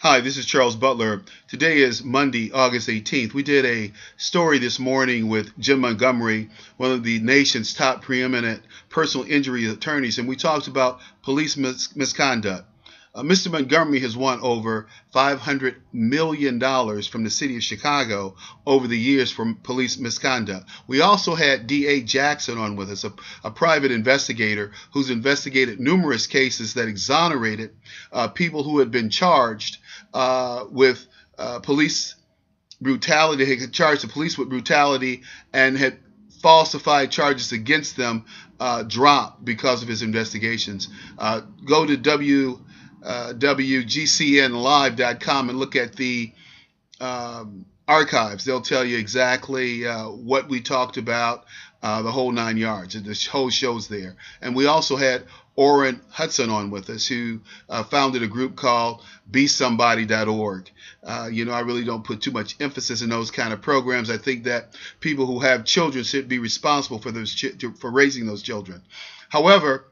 Hi, this is Charles Butler. Today is Monday, August 18th. We did a story this morning with Jim Montgomery, one of the nation's top preeminent personal injury attorneys, and we talked about police misconduct. Mr. Montgomery has won over $500 million from the city of Chicago over the years for police misconduct. We also had D.A. Jackson on with us, a private investigator who's investigated numerous cases that exonerated people who had been charged with police brutality. He had charged the police with brutality and had falsified charges against them dropped because of his investigations. Go to WGCNlive.com and look at the archives. They'll tell you exactly what we talked about, the whole 9 yards. The whole show's there. And we also had Orrin Hudson on with us, who founded a group called BeSomebody.org. I really don't put too much emphasis in those kind of programs. I think that people who have children should be responsible for for raising those children. However,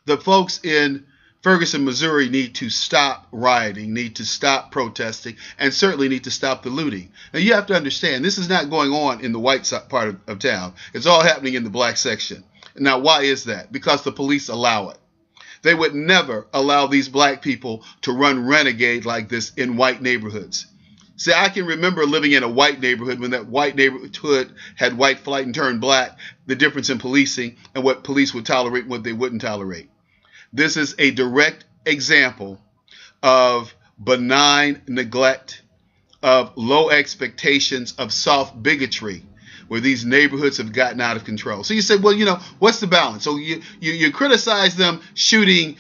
the folks in Ferguson, Missouri need to stop rioting, need to stop protesting, and certainly need to stop the looting. Now, you have to understand, this is not going on in the white part of town. It's all happening in the black section. Now, why is that? Because the police allow it. They would never allow these black people to run renegade like this in white neighborhoods. See, I can remember living in a white neighborhood when that white neighborhood had white flight and turned black, the difference in policing and what police would tolerate and what they wouldn't tolerate. This is a direct example of benign neglect, of low expectations, of soft bigotry, where these neighborhoods have gotten out of control. So you say, well, what's the balance? So you criticize them shooting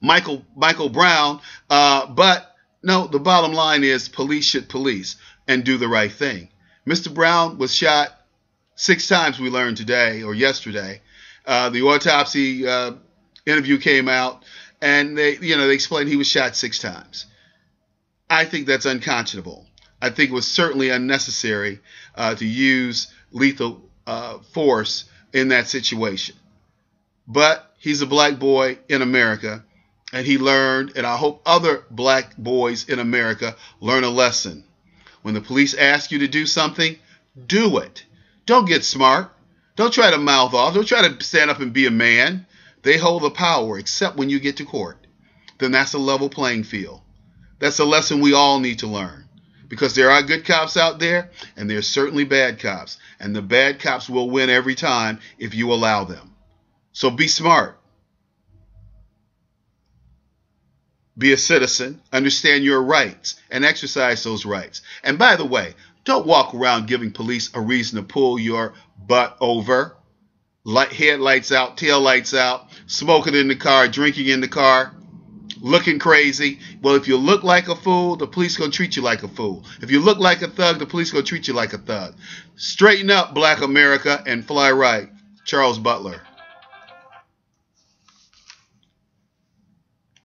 Michael Brown, but no, the bottom line is police should police and do the right thing. Mr. Brown was shot 6 times, we learned today or yesterday. The autopsy interview came out, and they explained he was shot 6 times. I think that's unconscionable. I think it was certainly unnecessary to use lethal force in that situation. But he's a black boy in America, and he learned, and I hope other black boys in America learn a lesson. When the police ask you to do something, do it. Don't get smart. Don't try to mouth off. Don't try to stand up and be a man. They hold the power, except when you get to court. Then that's a level playing field. That's a lesson we all need to learn. Because there are good cops out there, and there's certainly bad cops. And the bad cops will win every time if you allow them. So be smart. Be a citizen. Understand your rights and exercise those rights. And by the way, don't walk around giving police a reason to pull your butt over. Headlights out, tail lights out, smoking in the car, drinking in the car, looking crazy. Well, if you look like a fool, the police going to treat you like a fool. If you look like a thug, the police going to treat you like a thug. Straighten up, black America, and fly right. Charles Butler.